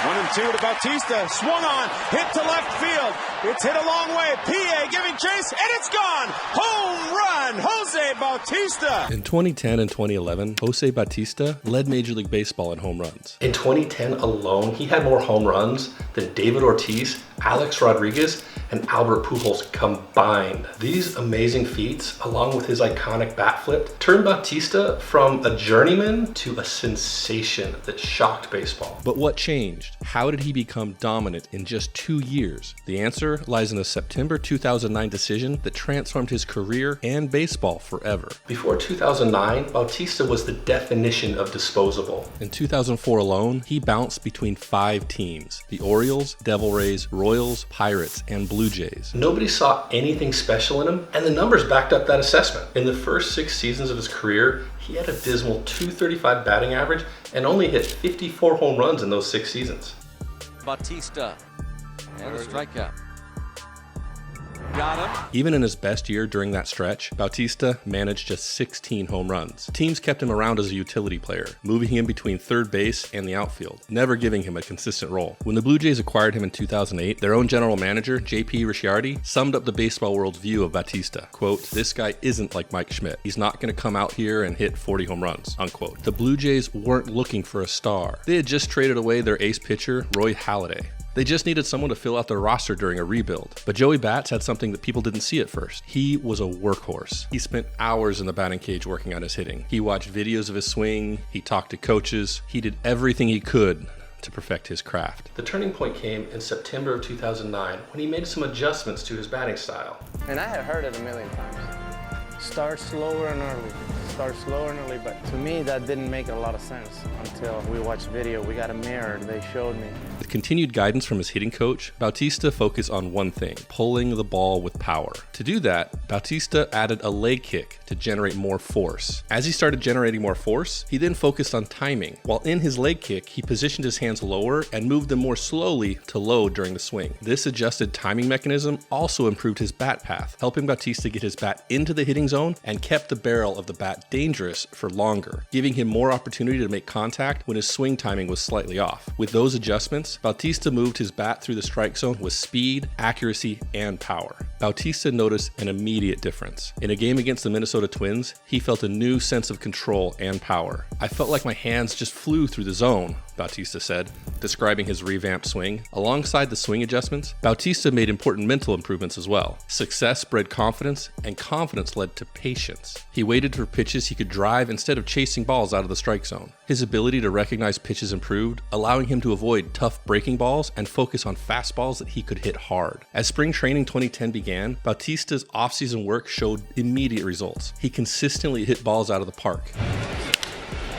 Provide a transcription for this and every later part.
1-2 to Bautista. Swung on. Hit to left field. It's hit a long way. PA giving chase, and it's gone. Home run, Jose Bautista. In 2010 and 2011, Jose Bautista led Major League Baseball in home runs. In 2010 alone, he had more home runs than David Ortiz, Alex Rodriguez, and Albert Pujols combined. These amazing feats, along with his iconic bat flip, turned Bautista from a journeyman to a sensation that shocked baseball. But what changed? How did he become dominant in just 2 years? The answer lies in a September 2009 decision that transformed his career and baseball forever. Before 2009, Bautista was the definition of disposable. In 2004 alone, he bounced between 5 teams: the Orioles, Devil Rays, Royals, Pirates, and Blue Jays. Nobody saw anything special in him, and the numbers backed up that assessment. In the first 6 seasons of his career, he had a dismal .235 batting average and only hit 54 home runs in those 6 seasons. Bautista and a strikeout. Got him. Even in his best year during that stretch, Bautista managed just 16 home runs. Teams kept him around as a utility player, moving him between third base and the outfield, never giving him a consistent role. When the Blue Jays acquired him in 2008, their own general manager, J.P. Ricciardi, summed up the baseball world's view of Bautista. Quote, "This guy isn't like Mike Schmidt. He's not going to come out here and hit 40 home runs," unquote. The Blue Jays weren't looking for a star. They had just traded away their ace pitcher, Roy Halladay. They just needed someone to fill out their roster during a rebuild. But Joey Bats had something that people didn't see at first. He was a workhorse. He spent hours in the batting cage working on his hitting. He watched videos of his swing. He talked to coaches. He did everything he could to perfect his craft. The turning point came in September of 2009 when he made some adjustments to his batting style. And I had heard it a million times. Start slower and early. Start slower and early, but to me that didn't make a lot of sense until we watched video. We got a mirror, they showed me. With continued guidance from his hitting coach, Bautista focused on one thing: pulling the ball with power. To do that, Bautista added a leg kick to generate more force. As he started generating more force, he then focused on timing. While in his leg kick, he positioned his hands lower and moved them more slowly to load during the swing. This adjusted timing mechanism also improved his bat path, helping Bautista get his bat into the hitting zone and kept the barrel of the bat dangerous for longer, giving him more opportunity to make contact when his swing timing was slightly off. With those adjustments, Bautista moved his bat through the strike zone with speed, accuracy, and power. Bautista noticed an immediate difference. In a game against the Minnesota Twins, he felt a new sense of control and power. "I felt like my hands just flew through the zone," Bautista said, describing his revamped swing. Alongside the swing adjustments, Bautista made important mental improvements as well. Success bred confidence, and confidence led to patience. He waited for pitches he could drive instead of chasing balls out of the strike zone. His ability to recognize pitches improved, allowing him to avoid tough breaking balls and focus on fastballs that he could hit hard. As spring training 2010 began, Bautista's offseason work showed immediate results. He consistently hit balls out of the park.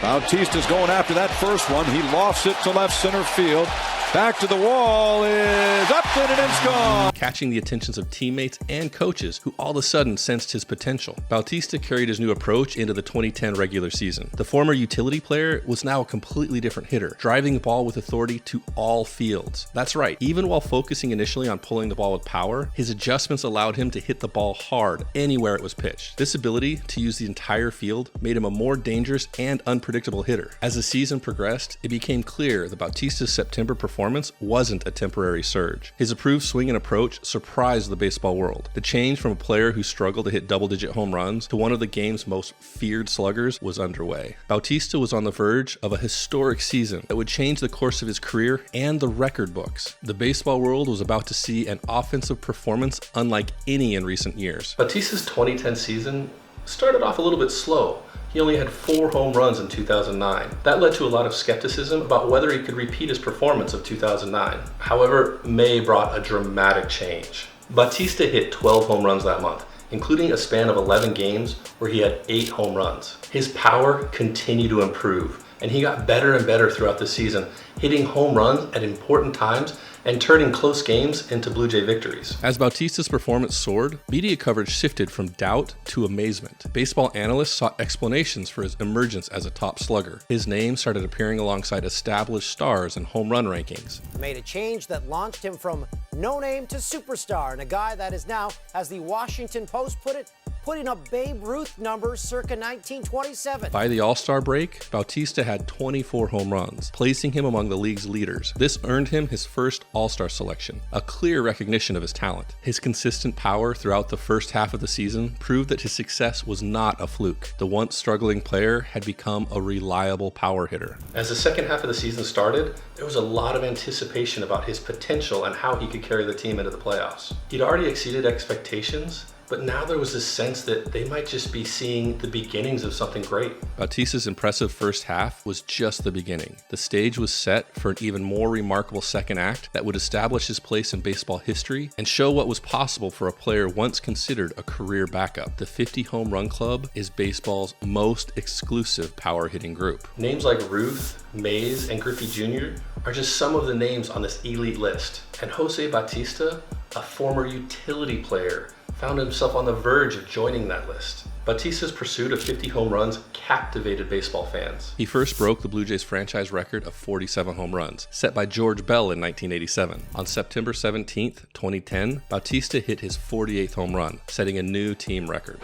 Bautista's going after that first one. He lofts it to left center field. Back to the wall is up and it's gone. Catching the attentions of teammates and coaches who all of a sudden sensed his potential. Bautista carried his new approach into the 2010 regular season. The former utility player was now a completely different hitter, driving the ball with authority to all fields. That's right, even while focusing initially on pulling the ball with power, his adjustments allowed him to hit the ball hard anywhere it was pitched. This ability to use the entire field made him a more dangerous and unpredictable hitter. As the season progressed, it became clear that Bautista's September performance wasn't a temporary surge. His improved swing and approach surprised the baseball world. The change from a player who struggled to hit double-digit home runs to one of the game's most feared sluggers was underway. Bautista was on the verge of a historic season that would change the course of his career and the record books. The baseball world was about to see an offensive performance unlike any in recent years. Bautista's 2010 season started off a little bit slow. He only had 4 home runs in 2009. That led to a lot of skepticism about whether he could repeat his performance of 2009. However, May brought a dramatic change. Bautista hit 12 home runs that month, including a span of 11 games where he had 8 home runs. His power continued to improve, and he got better and better throughout the season, hitting home runs at important times and turning close games into Blue Jay victories. As Bautista's performance soared, media coverage shifted from doubt to amazement. Baseball analysts sought explanations for his emergence as a top slugger. His name started appearing alongside established stars in home run rankings. Made a change that launched him from no name to superstar, and a guy that is now, as the Washington Post put it, putting up Babe Ruth numbers circa 1927. By the All-Star break, Bautista had 24 home runs, placing him among the league's leaders. This earned him his first All-Star selection, a clear recognition of his talent. His consistent power throughout the first half of the season proved that his success was not a fluke. The once struggling player had become a reliable power hitter. As the second half of the season started, there was a lot of anticipation about his potential and how he could carry the team into the playoffs. He'd already exceeded expectations, but now there was this sense that they might just be seeing the beginnings of something great. Bautista's impressive first half was just the beginning. The stage was set for an even more remarkable second act that would establish his place in baseball history and show what was possible for a player once considered a career backup. The 50 Home Run Club is baseball's most exclusive power hitting group. Names like Ruth, Mays, and Griffey Jr. are just some of the names on this elite list. And Jose Bautista, a former utility player, found himself on the verge of joining that list. Bautista's pursuit of 50 home runs captivated baseball fans. He first broke the Blue Jays franchise record of 47 home runs, set by George Bell in 1987. On September 17, 2010, Bautista hit his 48th home run, setting a new team record.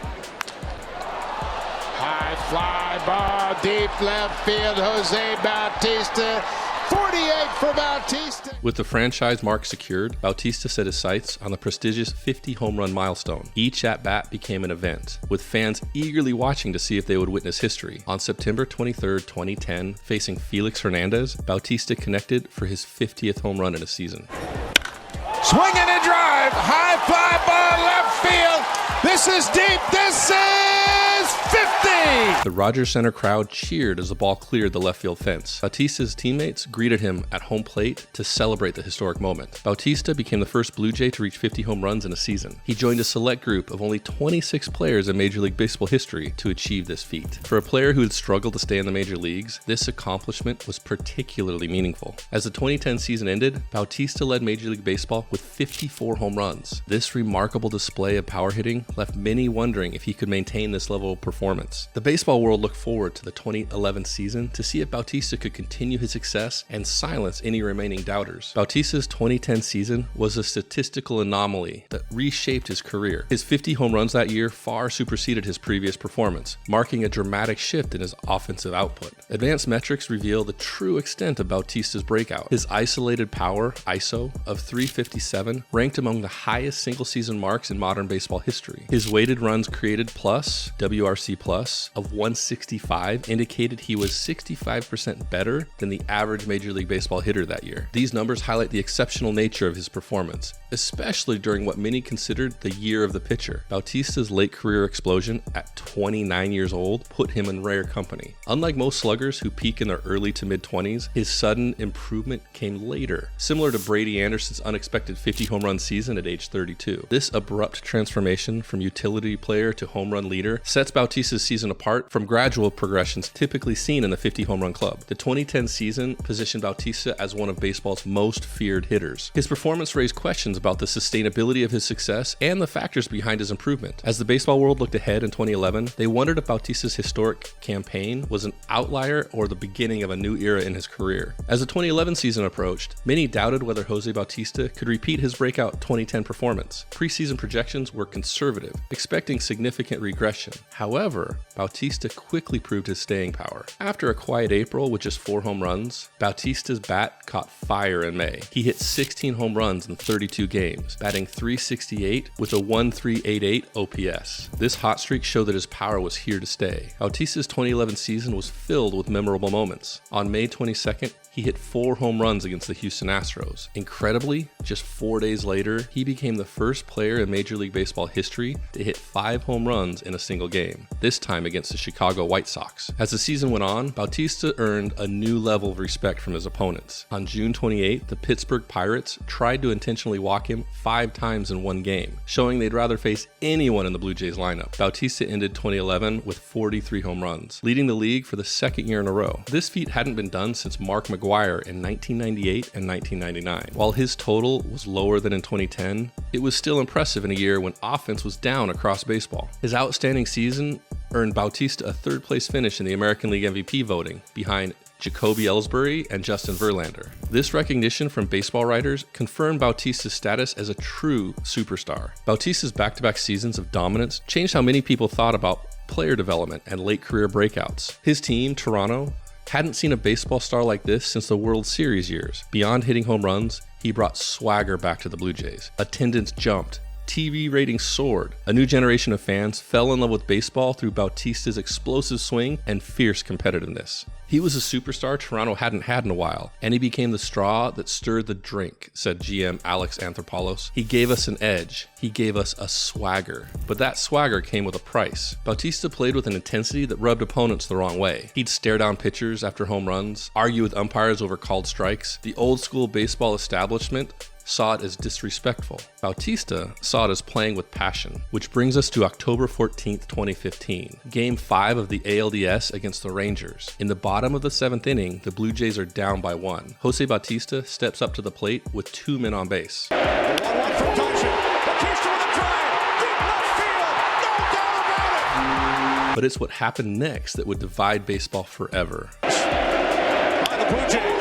High fly ball, deep left field, Jose Bautista. 48 for Bautista. With the franchise mark secured, Bautista set his sights on the prestigious 50 home run milestone. Each at-bat became an event, with fans eagerly watching to see if they would witness history. On September 23, 2010, facing Felix Hernandez, Bautista connected for his 50th home run in a season. Swing and a drive, high fly ball, left field. This is deep, this is 50! The Rogers Center crowd cheered as the ball cleared the left field fence. Bautista's teammates greeted him at home plate to celebrate the historic moment. Bautista became the first Blue Jay to reach 50 home runs in a season. He joined a select group of only 26 players in Major League Baseball history to achieve this feat. For a player who had struggled to stay in the major leagues, this accomplishment was particularly meaningful. As the 2010 season ended, Bautista led Major League Baseball with 54 home runs. This remarkable display of power hitting left many wondering if he could maintain this level of performance. The baseball world looked forward to the 2011 season to see if Bautista could continue his success and silence any remaining doubters. Bautista's 2010 season was a statistical anomaly that reshaped his career. His 50 home runs that year far superseded his previous performance, marking a dramatic shift in his offensive output. Advanced metrics reveal the true extent of Bautista's breakout. His isolated power, ISO, of 357 ranked among the highest single-season marks in modern baseball history. His weighted runs created plus, WRC plus, of 165 indicated he was 65% better than the average Major League Baseball hitter that year. These numbers highlight the exceptional nature of his performance, especially during what many considered the year of the pitcher. Bautista's late career explosion at 29 years old put him in rare company. Unlike most sluggers who peak in their early to mid-20s, his sudden improvement came later, similar to Brady Anderson's unexpected 50 home run season at age 32. This abrupt transformation from utility player to home run leader sets Bautista's season apart from gradual progressions typically seen in the 50 home run club. The 2010 season positioned Bautista as one of baseball's most feared hitters. His performance raised questions about the sustainability of his success and the factors behind his improvement. As the baseball world looked ahead in 2011, they wondered if Bautista's historic campaign was an outlier or the beginning of a new era in his career. As the 2011 season approached, many doubted whether Jose Bautista could repeat his breakout 2010 performance. Preseason projections were conservative, expecting significant regression. However, Bautista quickly proved his staying power. After a quiet April with just 4 home runs, Bautista's bat caught fire in May. He hit 16 home runs in 32 games, batting .368 with a 1.388 OPS. This hot streak showed that his power was here to stay. Bautista's 2011 season was filled with memorable moments. On May 22nd, he hit 4 home runs against the Houston Astros. Incredibly, just 4 days later, he became the first player in Major League Baseball history to hit 5 home runs in a single game, this time against the Chicago White Sox. As the season went on, Bautista earned a new level of respect from his opponents. On June 28th, the Pittsburgh Pirates tried to intentionally walk him 5 times in one game, showing they'd rather face anyone in the Blue Jays lineup. Bautista ended 2011 with 43 home runs, leading the league for the second year in a row. This feat hadn't been done since Mark McGwire in 1998 and 1999. While his total was lower than in 2010, it was still impressive in a year when offense was down across baseball. His outstanding season earned Bautista a 3rd place finish in the American League MVP voting, behind Jacoby Ellsbury, and Justin Verlander. This recognition from baseball writers confirmed Bautista's status as a true superstar. Bautista's back-to-back seasons of dominance changed how many people thought about player development and late career breakouts. His team, Toronto, hadn't seen a baseball star like this since the World Series years. Beyond hitting home runs, he brought swagger back to the Blue Jays. Attendance jumped. TV ratings soared. A new generation of fans fell in love with baseball through Bautista's explosive swing and fierce competitiveness. He was a superstar Toronto hadn't had in a while, and he became the straw that stirred the drink, said GM Alex Anthropoulos. He gave us an edge. He gave us a swagger. But that swagger came with a price. Bautista played with an intensity that rubbed opponents the wrong way. He'd stare down pitchers after home runs, argue with umpires over called strikes. The old school baseball establishment saw it as disrespectful. Bautista saw it as playing with passion, which brings us to October 14th, 2015, Game 5 of the ALDS against the Rangers. In the bottom of the 7th inning, the Blue Jays are down by 1. Jose Bautista steps up to the plate with 2 men on base. The 1-1 from Bautista with a drive, deep left field, no doubt about it. But it's what happened next that would divide baseball forever. By the Blue Jays.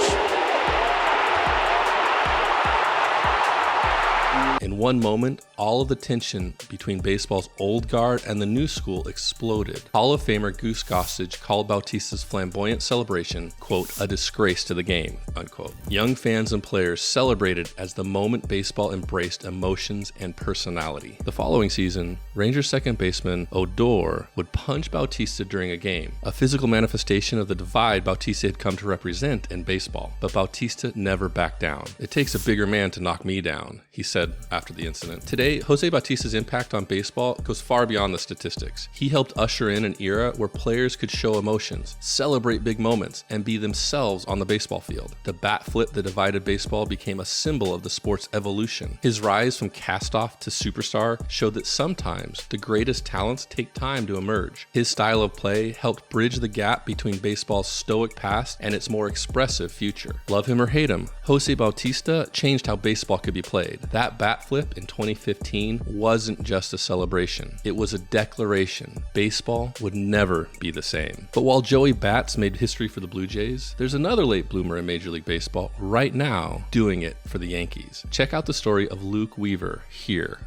In one moment, all of the tension between baseball's old guard and the new school exploded. Hall of Famer Goose Gossage called Bautista's flamboyant celebration, quote, a disgrace to the game, unquote. Young fans and players celebrated as the moment baseball embraced emotions and personality. The following season, Rangers second baseman Odor would punch Bautista during a game, a physical manifestation of the divide Bautista had come to represent in baseball. But Bautista never backed down. It takes a bigger man to knock me down, he said after the incident. Today, Jose Bautista's impact on baseball goes far beyond the statistics. He helped usher in an era where players could show emotions, celebrate big moments, and be themselves on the baseball field. The bat flip that divided baseball became a symbol of the sport's evolution. His rise from cast-off to superstar showed that sometimes the greatest talents take time to emerge. His style of play helped bridge the gap between baseball's stoic past and its more expressive future. Love him or hate him, Jose Bautista changed how baseball could be played. That bat flip in 2015 wasn't just a celebration. It was a declaration. Baseball would never be the same. But while Joey Bats made history for the Blue Jays, there's another late bloomer in Major League Baseball right now doing it for the Yankees. Check out the story of Luke Weaver here